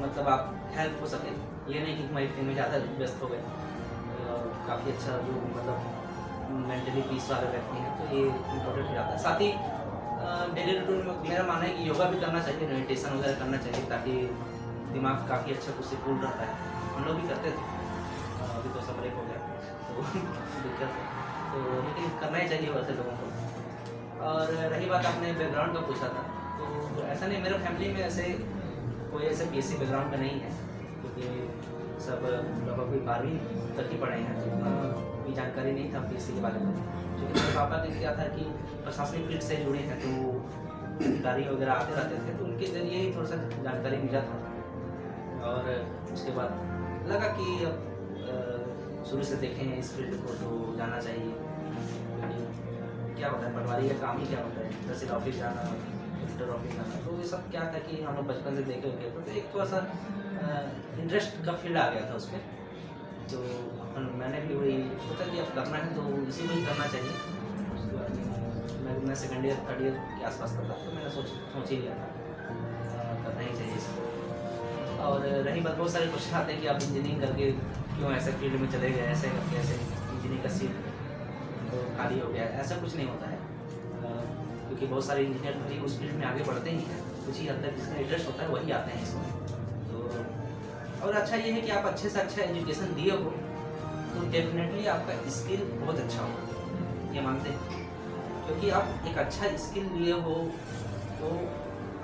मतलब आप हेल्प हो सके। ये नहीं कि हमारी टीम में ज़्यादा व्यस्त हो गए, काफ़ी अच्छा जो मतलब मेंटली पीस वाले व्यक्ति हैं, तो ये इम्पोर्टेंट हो जाता है। साथ ही डेली रूटीन में मेरा मानना है कि योगा भी करना चाहिए, मेडिटेशन वगैरह करना चाहिए, ताकि दिमाग काफ़ी अच्छा कुछ से कूल रहता है। हम लोग भी करते थे, अभी तो सब ब्रेक हो गया तो दिक्कत है, तो लेकिन करना ही चाहिए वैसे लोगों को। और रही बात आपने बैकग्राउंड का पूछा था, तो ऐसा नहीं, मेरे फैमिली में ऐसे कोई ऐसे बीएससी बैकग्राउंड का नहीं है, क्योंकि सब लगभग कोई 12वीं तक ही पढ़े हैं, तो इतना भी जानकारी नहीं था बीएससी के बारे में। क्योंकि मेरे पापा का क्या था कि प्रशासनिक फील्ड से जुड़े हैं, तो अधिकारी वगैरह आते रहते थे, तो उनके जरिए ही थोड़ा सा जानकारी मिला था। और उसके बाद लगा कि अब शुरू से देखें इस फील्ड को तो जाना चाहिए, क्योंकि क्या होता है पटवारी का काम ही क्या होता है, तहसील ऑफिस जाना, कलेक्टर ऑफिस जाना, तो ये सब क्या था कि हम लोग बचपन से देखे हुए थे, तो एक थोड़ा सा इंटरेस्ट का फील्ड आ गया था उसमें। तो मैंने भी वही सोचा कि अब करना है तो इसी में ही करना चाहिए। उसके बाद मैं सेकेंड ईयर थर्ड ईयर के आसपास करता, तो मैंने सोच ही लिया था करना ही चाहिए इसको। और रही बात, बहुत सारे क्वेश्चन आते हैं कि आप इंजीनियरिंग करके क्यों ऐसे फील्ड में चले गए, ऐसे करके ऐसे इंजीनियरिंग का सीट तो खाली हो गया। ऐसा कुछ नहीं होता है, क्योंकि बहुत सारे इंजीनियर भी उस फील्ड में आगे बढ़ते ही हैं, कुछ ही हद तक जिसका इंटरेस्ट होता है वही आते हैं इसमें। तो और अच्छा ये है कि आप अच्छे से अच्छा एजुकेशन दिए हो तो डेफिनेटली आपका स्किल बहुत अच्छा होगा, ये मानते हैं। क्योंकि आप एक अच्छा स्किल लिए हो तो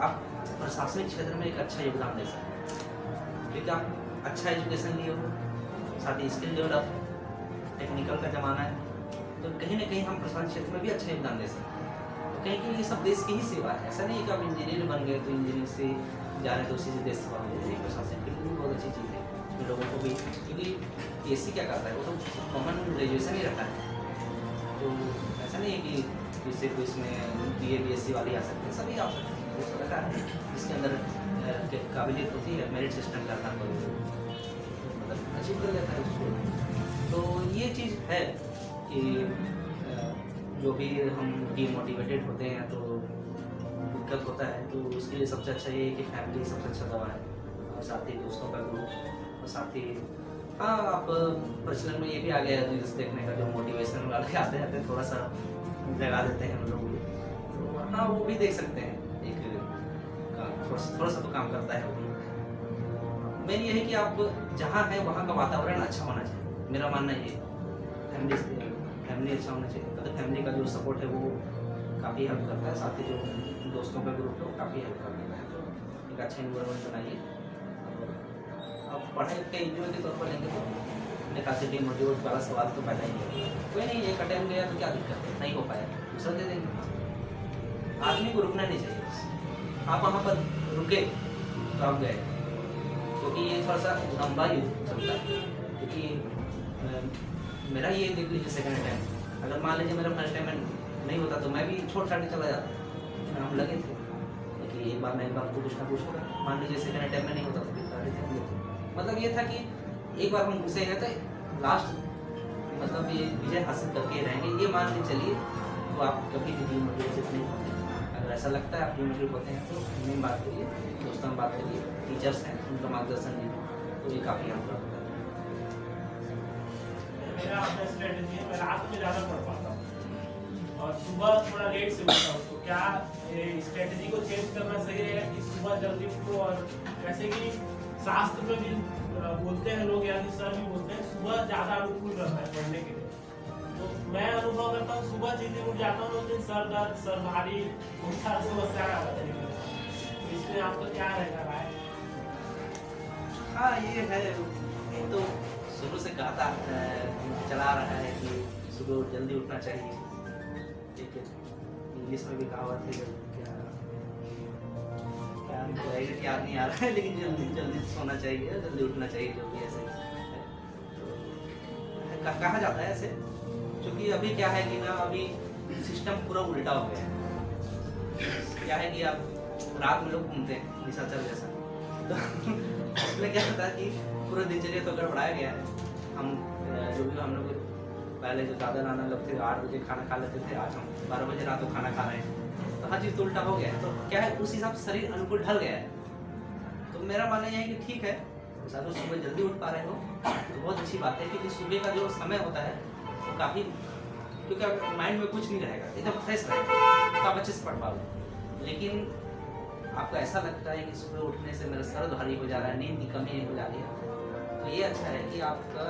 आप प्रशासनिक क्षेत्र में एक अच्छा योगदान दे सकते हैं, क्योंकि आप अच्छा एजुकेशन लिए हो, साथ ही स्किल डेवलप, टेक्निकल का ज़माना है, तो कहीं ना कहीं हम प्रशासनिक क्षेत्र में भी अच्छा योगदान दे सकते हैं। तो कहीं कि ये सब देश की ही सेवा है, ऐसा नहीं है कि आप इंजीनियर बन गए तो इंजीनियरिंग से जा रहे हैं तो उसी से देश सेवा हो जाए। प्रशासनिक फील्ड भी बहुत अच्छी चीज़ है, जो लोगों को भी, क्योंकि पीएससी क्या करता है, वो तो कॉमन ग्रेजुएशन ही रहता है, तो ऐसा नहीं है कि जिससे कोई इसमें BA BSc वाले आ सकते हैं, सभी आ सकते हैं। वो रखा है जिसके अंदर काबिलियत होती है, मेरिट सिस्टम का काम मतलब अचीव कर लेता है उसको। तो ये चीज़ है कि जो भी हम डीमोटिवेटेड होते हैं तो दिक्कत होता है, तो उसके लिए सबसे अच्छा ये है कि फैमिली सबसे अच्छा दवा है, और साथ ही दोस्तों का ग्रुप, और साथ ही हाँ आप प्रचलन में ये भी आ गया है रील्स देखने का, जो मोटिवेशन वाले आते रहते हैं, थोड़ा सा जगा देते हैं हम लोग, तो हाँ वो भी देख सकते हैं, एक थोड़ा सा तो काम करता है वो भी। मेन ये है कि आप जहाँ हैं वहाँ का वातावरण अच्छा होना चाहिए, मेरा मानना ये फैमिली अच्छा होना चाहिए। तो फैमिली का जो सपोर्ट है वो काफ़ी हेल्प करता है, साथ ही जो दोस्तों का ग्रुप है वो काफ़ी हेल्प करता है। तो एक अच्छा इन्वायरमेंट बनाइए, और अब पढ़ाई के एंजॉय के तौर पर लेंगे तो अपने खास डीमोटिवेट वाला सवाल तो पैदा ही है, कोई नहीं, एक अटेम्प्ट गया तो क्या दिक्कत है, नहीं हो पाया दूसरा दे देंगे। आदमी को रुकना नहीं चाहिए, आप वहाँ पर रुके तो आप गए, क्योंकि ये थोड़ा सा लंबा युद्ध चलता है। क्योंकि मेरा ये देख लीजिए सेकंड टाइम, अगर मान लीजिए मेरा फर्स्ट टाइम नहीं होता तो मैं भी छोड़ छाड़ के चला जाता, हम लगे थे कि एक बार तो कुछ ना कुछ होगा। मान लीजिए सेकंड टाइम में नहीं होता तो फिर थर्ड टाइम होता। मतलब ये था कि एक बार हम घुसे हैं तो लास्ट मतलब ये विजय हासिल करके रहेंगे, ये मान के चलिए, तो आप कभी भी डीमोटिवेट नहीं होते। अगर ऐसा लगता है आप डीमोटिवेट होते हैं तो हमें बात करिए, दोस्तों में बात करिए, टीचर्स हैं उनका मार्गदर्शन लीजिए, तो ये काफ़ी हेल्प करता है। मेरा अपना स्ट्रेटजी है, मैं रात में ज़्यादा पढ़ पाता हूँ और सुबह थोड़ा लेट से उठता हूँ, तो क्या स्ट्रेटजी को चेंज करना सही है कि सुबह जल्दी उठो? और जैसे कि शास्त्र में भी बोलते हैं लोग, या सर भी बोलते हैं सुबह ज़्यादा अनुकूल रहता है पढ़ने के लिए, तो मैं अनुभव करता हूँ सुबह जिस दिन उठ जाता हूँ उस दिन सर दर्द, सर भारी, बहुत सारी समस्या आ जाती है। तो इसमें आपको क्या रहेगा राय? हाँ ये है, ये तो शुरू से कहा था चला रहा है कि सुबह जल्दी उठना चाहिए। ठीक है, इंग्लिश में भी कहावत है, क्या याद नहीं आ रहा है, लेकिन जल्दी सोना चाहिए, जल्दी उठना चाहिए, जो भी ऐसे तो कहा जाता है ऐसे। क्योंकि अभी क्या है कि ना, अभी सिस्टम पूरा उल्टा हो गया है। क्या है कि आप रात में लोग घूमते हैं निशाचर जैसा, तो उसमें क्या होता है कि पूरा दिनचर्या तो गड़बड़ाया गया है। हम जो भी हम लोग पहले जो दादा नाना लोग थे 8 बजे खाना खा लेते थे, आज हम 12 बजे रात को खाना खा रहे हैं। तो हर चीज़ तो उल्टा हो गया है। तो क्या है, उस हिसाब से शरीर अनुकूल ढल गया है। तो मेरा मानना यह है कि ठीक है, अगर सुबह जल्दी उठ पा रहे हो तो बहुत अच्छी बात है, क्योंकि सुबह का जो समय होता है वो काफ़ी, क्योंकि माइंड में कुछ नहीं रहेगा, एकदम फ्रेश रहेगा, तो आप अच्छे से पढ़ पाओगे। लेकिन आपको ऐसा लगता है कि सुबह उठने से मेरा सर भारी हो जा रहा है, नींद की कमी हो जा रही है, तो ये अच्छा है कि आपका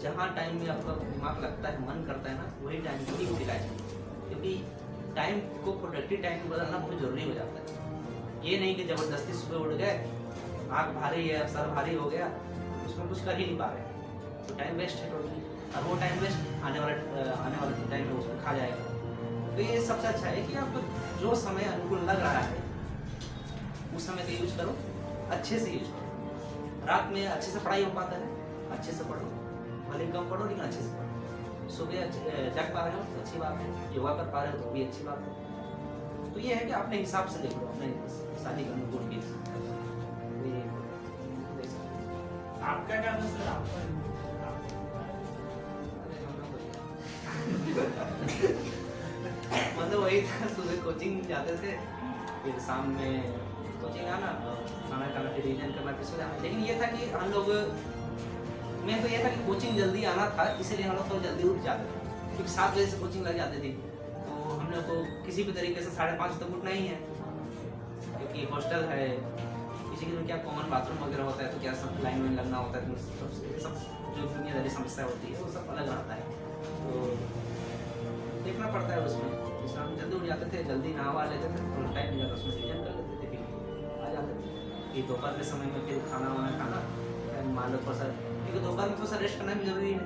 जहाँ टाइम में आपका दिमाग लगता है, मन करता है ना, वही टाइम को ही उठना चाहिए। क्योंकि टाइम को प्रोडक्टिव टाइम में बदलना बहुत ज़रूरी हो जाता है। ये नहीं कि ज़बरदस्ती सुबह उठ गए, आँख भारी है, सर भारी हो गया, उसमें कुछ कर ही नहीं पा रहे, तो टाइम वेस्ट है टोटली। और वो टाइम वेस्ट आने वाले टाइम में उसको खा जाएगा। तो ये सबसे अच्छा है कि आपको जो समय अनुकूल लग रहा है उस समय का यूज करो, अच्छे से यूज करो। रात में अच्छे से पढ़ाई हो पाता है, अच्छे से पढ़ो, भले कम पढ़ो लेकिन अच्छे से पढ़ो। सुबह जग पा रहे हो तो अच्छी बात है, योगा कर पा रहे हो तो भी अच्छी बात है। तो ये है कि अपने हिसाब से देख लो, अपने शादी के अनुकूल भी। आपका क्या था सर? आपका मतलब वही था, सुबह कोचिंग जाते थे, फिर शाम में कोचिंग आना, खाना खाना, फिर रिविजन करना, फिर सो जाना। लेकिन ये था कि हम लोग, मैं तो ये था कि कोचिंग जल्दी आना था, इसीलिए हम लोग तो जल्दी उठ जाते थे, क्योंकि 7 बजे से कोचिंग लग जाती थी। तो हम लोग को किसी भी तरीके से 5:30 तक उठना ही है, क्योंकि हॉस्टल है, किसी के क्या कॉमन बाथरूम वगैरह होता है, तो क्या सब लाइन में लगना होता है, तो सब जो दुनियादारी समस्या होती है वो सब अलग रहता है। तो देखना पड़ता है उसमें। जैसे हम जल्दी उठ जाते थे, जल्दी नहा लेते थे, थोड़ा टाइम मिला तो उसमें रिविजन कर लेते थे, फिर आ जाते थे। फिर दोपहर के समय में फिर खाना वाना खाना, मान लो थोड़ा सा, क्योंकि दोपहर में थोड़ा सा रेस्ट करना भी जरूरी है।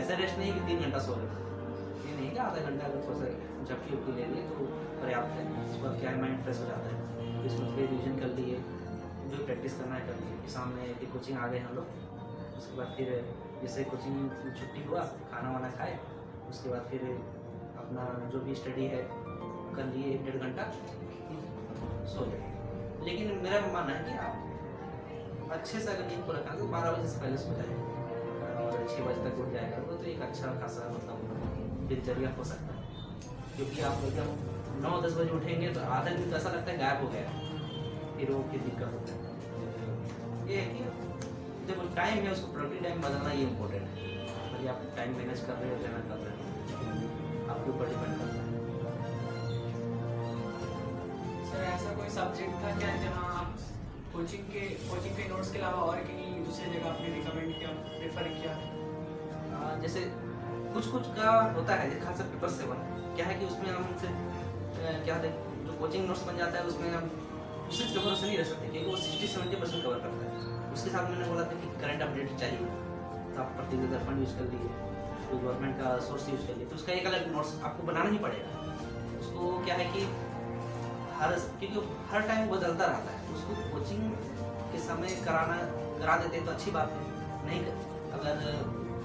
ऐसा रेस्ट नहीं कि 3 घंटा सो रहे, ये नहीं कि आधा घंटा अगर थोड़ा सा झपकी उपकी ले लिए तो पर्याप्त है। उसके बाद क्या है, माइंड फ्रेश हो जाता है। इसमें फिर रिविजन कर लिए, जो प्रैक्टिस करना है कर लिए। सामने फिर कोचिंग आ गए हम लोग, उसके बाद फिर जैसे कोचिंग छुट्टी हुआ, खाना वाना खाए, उसके बाद फिर अपना जो भी स्टडी है कर लिए, 1-1.5 घंटा सो गए। लेकिन मेरा मानना है कि आप अच्छे से अगर नींद को रखा तो 12 बजे से पहले सो जाए और 6 बजे तक उठ जाएगा, तो एक अच्छा खासा मतलब दिनचर्या हो सकता है। क्योंकि आप एकदम 9-10 बजे उठेंगे तो आधा दिन तो ऐसा लगता है गायब हो गया, फिर वो फिर दिक्कत होता है। ये है कि जब टाइम है उसको प्रोडक्टिव टाइम बदलना ये इम्पोर्टेंट है। भले आप टाइम मैनेज कर रहे हो या ना कर रहे हो, आपके ऊपर डिपेंड करता है। सर ऐसा कोई सब्जेक्ट था क्या जहाँ आप कोचिंग के नोट्स के अलावा और कहीं दूसरी जगह आपने रिकमेंड किया, प्रेफर किया? जैसे कुछ का होता है, जैसे खासकर पेपर 7 क्या है कि उसमें हम क्या है, जो कोचिंग नोट्स बन जाता है उसमें हम उसी पेपर से नहीं रह सकते, क्योंकि वो 60-70% कवर करता है। उसके साथ मैंने बोला था कि करंट अपडेट चाहिए, तो आप प्रतिनिधि दर्पण यूज़ कर लिए, तो गवर्नमेंट का सोर्स यूज़ कर लिए, तो उसका एक अलग नोट्स आपको बनाना ही पड़ेगा। उसको क्या है कि क्योंकि हर टाइम बदलता रहता है, उसको कोचिंग के समय करा देते हैं तो अच्छी बात है। नहीं अगर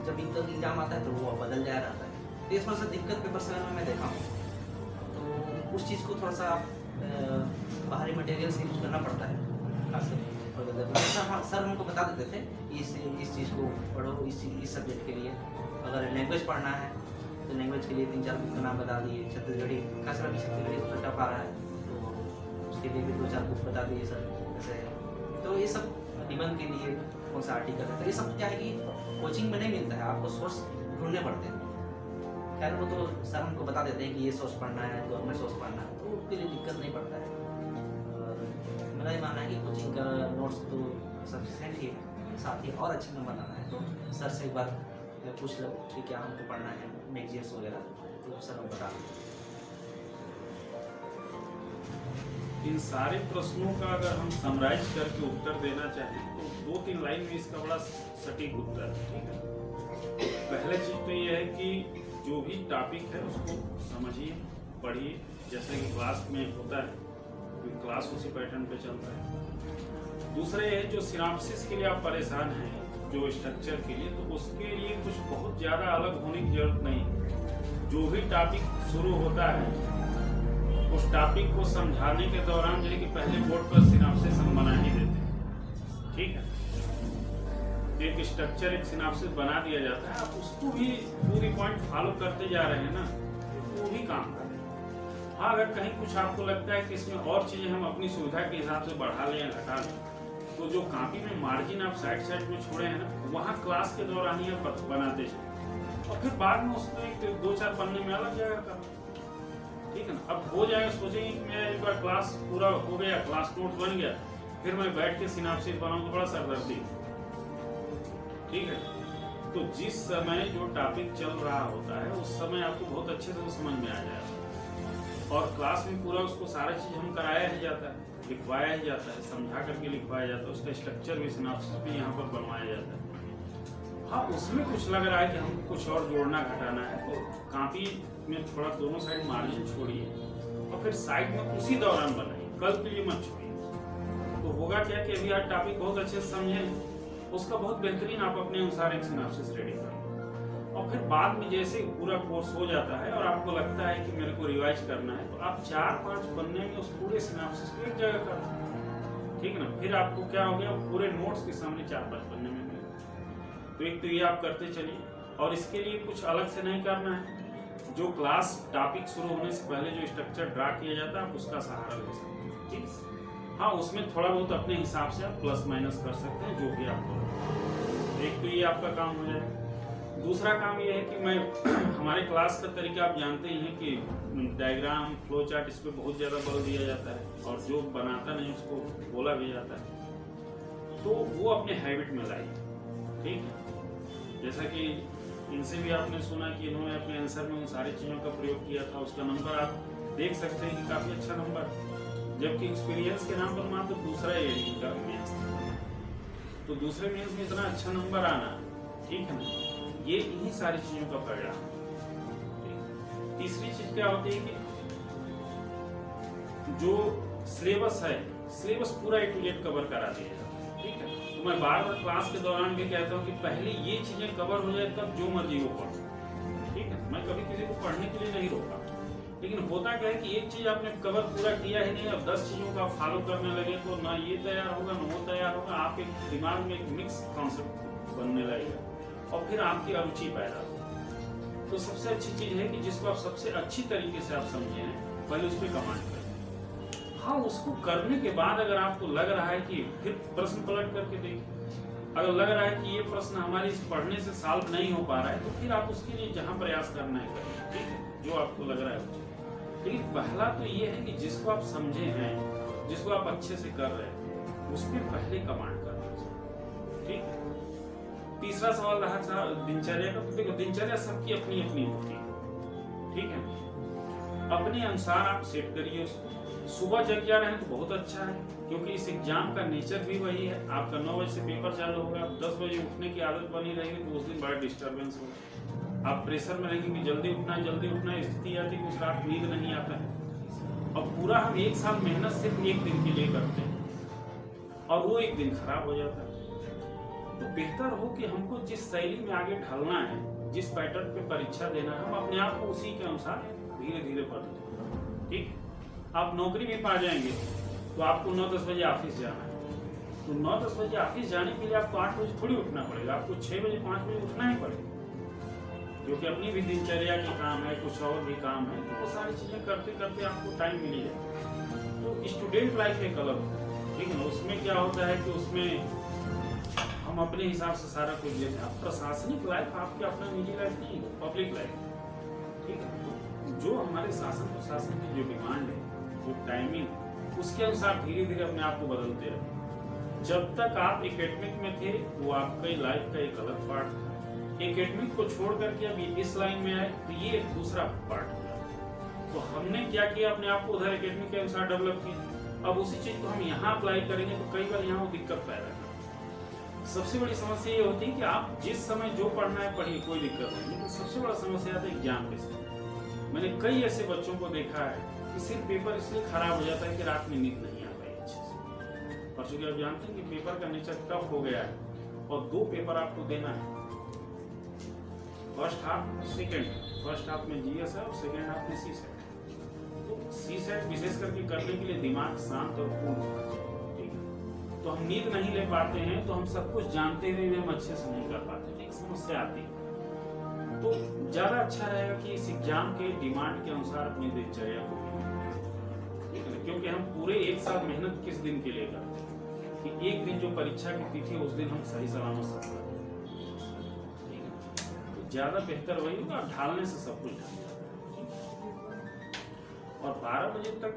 जब एग्जाम आता है तो वो बदल जाया रहता है, तो ये थोड़ा सा दिक्कत पेपर 7 में मैं देखा हूँ। तो उस चीज़ को थोड़ा सा बाहरी मटेरियल से यूज करना पड़ता है खासकर। सर हमको बता देते थे इस चीज़ को पढ़ो, इस सब्जेक्ट के लिए। अगर लैंग्वेज पढ़ना है तो लैंग्वेज के लिए 3-4 बुक का नाम बता दिए। छत्तीसगढ़ी खासकर अभी छत्तीसगढ़ी थोड़ा टफ आ रहा है, तो उसके लिए भी 2-4 बुक बता दिए सर जैसे। तो ये सब निबंध के लिए कौन सा आर्टिकल है, तो ये सब क्या है कि कोचिंग में नहीं मिलता है, आपको सोर्स ढूंढने पड़ते हैं। खैर वो तो सर हमको बता देते हैं कि ये सोर्स पढ़ना है, गवर्नमेंट सोर्स पढ़ना है, तो उसके लिए दिक्कत नहीं पड़ता है। और मेरा ये मानना है कि कोचिंग का नोट्स तो सफिशिएंट ही है, साथ ही और अच्छे नंबर लाना है तो सर से एक बार पूछ लो कि क्या हमको पढ़ना है, मैगजीन्स वगैरह, तो सर हम बता दें। इन सारे प्रश्नों का अगर हम समराइज करके उत्तर देना चाहें तो 2-3 लाइन में इसका बड़ा सटीक उत्तर है। ठीक है, पहले चीज तो ये है कि जो भी टॉपिक है उसको समझिए, पढ़िए, जैसे कि क्लास में होता है, क्लास उसी पैटर्न पे चलता है। दूसरे है जो सिनॉप्सिस के लिए आप परेशान हैं, जो स्ट्रक्चर के लिए, तो उसके लिए कुछ बहुत ज़्यादा अलग होने की जरूरत नहीं। जो भी टॉपिक शुरू होता है उस टॉपिक को समझाने के दौरान जो है कि पहले बोर्ड पर सिनॉप्सिस हम बना ही देते हैं। ठीक है। एक स्ट्रक्चर, एक सिनाप्सिस बना दिया जाता है, आप उसको भी पूरी पॉइंट फॉलो करते जा रहे हैं ना, वो भी काम कर रहे हैं। हाँ, अगर कहीं कुछ आपको लगता है कि इसमें और चीजें हम अपनी सुविधा के हिसाब से बढ़ा लें या घटा लें, तो जो कॉपी में मार्जिन आप साइड में छोड़े हैं ना, वहाँ क्लास के दौरान ही आप बनाते चले और फिर बाद में उसको एक 2-4 पन्ने में अलग जाएगा काम, ठीक है ना। अब हो जाएगा, सोचेंगे कि मेरा एक बार क्लास पूरा हो गया, क्लास नोट बन गया, फिर मैं बैठ के सिनाप्सिस बनाऊँ तो बड़ा सरदर्दी, ठीक है। तो जिस समय जो टॉपिक चल रहा होता है उस समय आपको बहुत अच्छे से वो समझ में आ जाएगा और क्लास में पूरा उसको सारा चीज हम कराया ही जाता है, लिखवाया ही जाता है, समझा करके लिखवाया जाता है, उसका स्ट्रक्चर भी, सिनाप्सिस भी यहाँ पर बनवाया जाता है। हाँ, उसमें कुछ लग रहा है कि हमको कुछ और जोड़ना घटाना है, तो कॉपी में थोड़ा दोनों साइड मार्जिन छोड़िए और फिर साइड में उसी दौरान बनाइए, कल के लिए मत छोड़िए। तो होगा क्या कि अभी आज टॉपिक बहुत अच्छे से समझें, उसका बहुत बेहतरीन आप अपने अनुसार एक सिनाप्सिस रेडी करें और फिर बाद में जैसे पूरा कोर्स हो जाता है और आपको लगता है कि मेरे को रिवाइज करना है, तो आप 4-5 पन्ने में उस पूरे सिनाप्सिस को एक जगह करें, ठीक है ना। फिर आपको क्या हो गया, पूरे नोट्स के सामने 4-5 पन्ने में मिले। तो एक तो ये आप करते चलिए और इसके लिए कुछ अलग से नहीं करना है, जो क्लास टॉपिक शुरू होने से पहले जो स्ट्रक्चर ड्रा किया जाता है आप उसका सहारा ले सकते हैं, ठीक। हाँ, उसमें थोड़ा बहुत अपने हिसाब से आप प्लस माइनस कर सकते हैं, जो भी आपको। एक तो ये आपका काम हो जाए। दूसरा काम ये है कि मैं हमारे क्लास का तरीका आप जानते ही हैं कि डायग्राम, फ्लो चार्ट, इस पर बहुत ज़्यादा बल दिया जाता है और जो बनाता नहीं उसको बोला भी जाता है, तो वो अपने हैबिट में लाइए, ठीक है। जैसा कि इनसे भी आपने सुना कि इन्होंने अपने आंसर में उन सारी चीज़ों का प्रयोग किया था, उसका नंबर आप देख सकते हैं कि काफ़ी अच्छा नंबर, जबकि एक्सपीरियंस के नाम पर मात्र दूसरा एडिंग का मेंस था, तो दूसरे मेंस में इतना अच्छा नंबर आना, ठीक है ना, ये इन्हीं सारी चीजों का परिणाम। तीसरी चीज क्या होती है कि जो सिलेबस है, सिलेबस पूरा A to Z कवर करा दिया जाता है, ठीक है। तो मैं बार बार क्लास के दौरान भी कहता हूँ कि पहले ये चीजें कवर हो जाए तब जो मर्जी वो पढ़ो, ठीक है। मैं कभी किसी को पढ़ने के लिए नहीं रोका, लेकिन होता क्या है कि एक चीज आपने कवर पूरा किया ही नहीं, अब 10 चीजों का फॉलो करने लगे तो ना ये तैयार होगा ना वो तैयार होगा, आप एक दिमाग में एक मिक्स कॉन्सेप्ट बनने लगेगा और फिर आपकी अरुचि पैदा होगी। तो सबसे अच्छी चीज है कि जिसको आप सबसे अच्छी तरीके से आप समझे हैं, पहले उस पर कमांड करें। हाँ, उसको करने के बाद अगर आपको लग रहा है कि फिर प्रश्न पलट करके देखिए, अगर लग रहा है कि ये प्रश्न हमारे इस पढ़ने से सॉल्व नहीं हो पा रहा है, तो फिर आप उसके लिए जहाँ प्रयास करना है करें, ठीक है, जो आपको लग रहा है। लेकिन पहला तो ये है कि जिसको आप समझे हैं, जिसको आप अच्छे से कर रहे हैं, उस पर पहले कमांड करना चाहिए, ठीक। तीसरा सवाल रहा था दिनचर्या का। तो देखो, दिनचर्या सबकी अपनी अपनी होती है, ठीक है। अपने अनुसार आप सेट करिए उसको। सुबह जग जा रहे हैं तो बहुत अच्छा है, क्योंकि इस एग्जाम का नेचर भी वही है। आपका 9 बजे से पेपर चालू होगा, 10 बजे उठने की आदत बनी रहेगी तो उस दिन बड़ा डिस्टर्बेंस होगा। आप प्रेशर में रहेंगे कि जल्दी उठना है, स्थिति आती है कि उस रात नींद नहीं आता है। और पूरा हम 1 साल मेहनत सिर्फ एक दिन के लिए करते हैं और वो एक दिन खराब हो जाता है। तो बेहतर हो कि हमको जिस शैली में आगे ढलना है, जिस पैटर्न पे परीक्षा देना है, हम अपने आप को उसी के अनुसार धीरे धीरे बढ़ते, ठीक। आप नौकरी में पा जाएंगे तो आपको 9-10 बजे ऑफिस जाना है, तो 9-10 बजे ऑफिस जाने के लिए आपको 8 बजे थोड़ी उठना पड़ेगा, आपको 6 बजे 5 बजे उठना ही पड़ेगा, क्योंकि अपनी भी दिनचर्या के काम है, कुछ और भी काम है। तो वो सारी चीजें करते करते आपको टाइम मिल जाए। तो स्टूडेंट लाइफ एक अलग होता है, ठीक है ना। उसमें क्या होता है कि उसमें हम अपने हिसाब से सारा कुछ देते हैं। प्रशासनिक लाइफ आपकी अपना निजी लाइफ नहीं है, पब्लिक लाइफ, ठीक है। तो जो हमारे शासन प्रशासन की जो डिमांड है, जो टाइमिंग, उसके अनुसार धीरे धीरे अपने आप को बदलते रहे। जब तक आप एकेडमिक में थे वो आपके लाइफ का एक अलग पार्ट था। एकेडमिक को छोड़ करके अभी इस लाइन में आए तो ये एक दूसरा पार्ट है। तो हमने क्या किया, अपने आप को उधर एकेडमिक के अनुसार डेवलप किया। अब उसी चीज को हम यहाँ अप्लाई करेंगे तो कई बार यहाँ वो दिक्कत पैदा है। सबसे बड़ी समस्या ये होती है कि आप जिस समय जो पढ़ना है पढ़िए, कोई दिक्कत नहीं, लेकिन सबसे बड़ा समस्या आता है एग्जाम के समय। मैंने कई ऐसे बच्चों को देखा है कि सिर्फ पेपर इसलिए खराब हो जाता है कि रात में नींद नहीं आ पाई अच्छे से। और चूंकि आप जानते हैं कि पेपर का नेचर टफ हो गया है और 2 पेपर आपको देना है, first half second, first half में जीएस है और सेकेंड हाफ में सी सेट। तो सी सेट विशेष करके करने के लिए दिमाग शांत और कूल होना चाहिए, ठीक है। तो हम नींद नहीं ले पाते हैं, तो हम सब कुछ जानते हुए भी हम अच्छे से नहीं कर पाते, एक समस्या आती है। तो ज्यादा अच्छा रहेगा कि इस एग्जाम के डिमांड के अनुसार अपनी दिनचर्या को, क्योंकि हम पूरे एक साल मेहनत किस दिन के लिए करते हैं कि एक दिन जो परीक्षा की तिथि उस दिन हम सही सलामत सब करें। तो ज्यादा बेहतर वही होगा, ढालने से सब कुछ ढल जाता है। और 12 बजे तक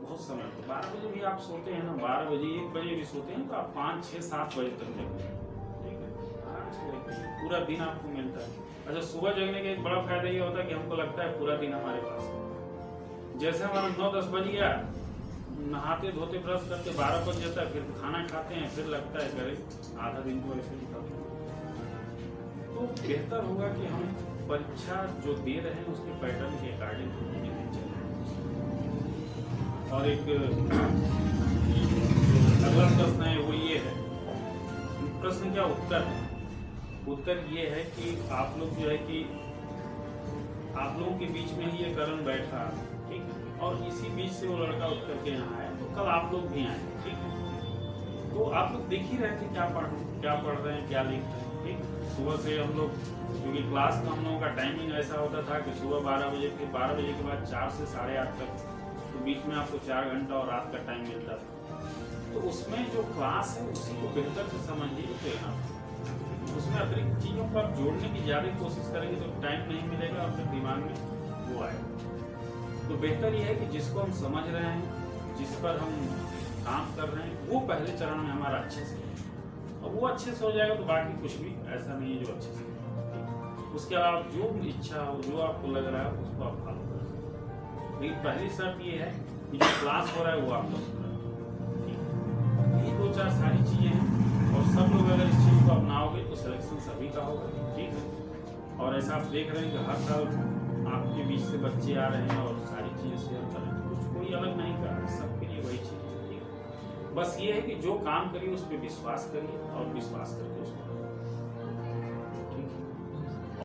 बहुत समय है, 12 बजे भी आप सोते हैं ना, 12 बजे 1 बजे भी सोते हैं तो आप 5, 6, 7 बजे तक जगते हैं, ठीक है, आराम से जगते हैं, पूरा दिन आपको मिलता है। अच्छा, सुबह जगने का एक बड़ा फायदा ये होता है कि हमको लगता है पूरा दिन हमारे पास है। जैसे हमारा 9-10 बज गया, नहाते धोते ब्रश करके 12 बज जाता है, फिर खाना खाते हैं, फिर लगता है करीब आधा दिन को ऐसे ही खत्म। तो बेहतर होगा कि हम परीक्षा जो दे रहे हैं उसके पैटर्न के अकॉर्डिंग चलें। और एक अगला प्रश्न है वो ये है, प्रश्न क्या उत्तर है? उत्तर ये है कि आप लोग जो है कि आप लोगों के बीच में ही ये करण बैठा, ठीक है, और इसी बीच से वो लड़का उठ करके यहाँ आया, तो कल आप लोग भी आए, ठीक है। तो आप लोग देख ही रहे थे क्या पढ़ रहे हैं, क्या लिख रहे हैं, ठीक। सुबह से हम लोग, क्योंकि क्लास का हम लोगों का टाइमिंग ऐसा होता था कि सुबह 12 बजे, फिर 12 बजे के बाद 4 से 8:30 तक, तो बीच में आपको 4 घंटा और रात का टाइम मिलता था। तो उसमें जो क्लास है उसी को बेहतर से समझिए, लेना उसमें अतिरिक्त चीज़ों को आप जोड़ने की ज़्यादा कोशिश करेंगे तो टाइम नहीं मिलेगा और फिर दिमाग में वो आएगा। तो बेहतर ये है कि जिसको हम समझ रहे हैं, जिस पर हम काम कर रहे हैं, वो पहले चरण में हमारा अच्छे से, और वो अच्छे से हो जाएगा तो बाकी कुछ भी ऐसा नहीं है जो अच्छे से। उसके अलावा जो इच्छा हो, जो आपको लग रहा है उसको आप फॉलो करें। लेकिन पहली शर्त ये है कि जो क्लास हो रहा है वो आप लोग करें। यही 2-4 सारी चीज़ें हैं, और सब लोग अगर इस चीज़ को अपनाओगे तो सिलेक्शन सभी का होगा, ठीक है। और ऐसा आप देख रहे हैं कि हर साल आपके बीच से बच्चे आ रहे हैं और सारी चीज़ें शेयर कर रहे हैं, कुछ कोई अलग नहीं कर रहा है, सबके लिए वही चीज़ है, ठीक है। बस ये है कि जो काम करिए उस पर विश्वास करिए और विश्वास करके उसको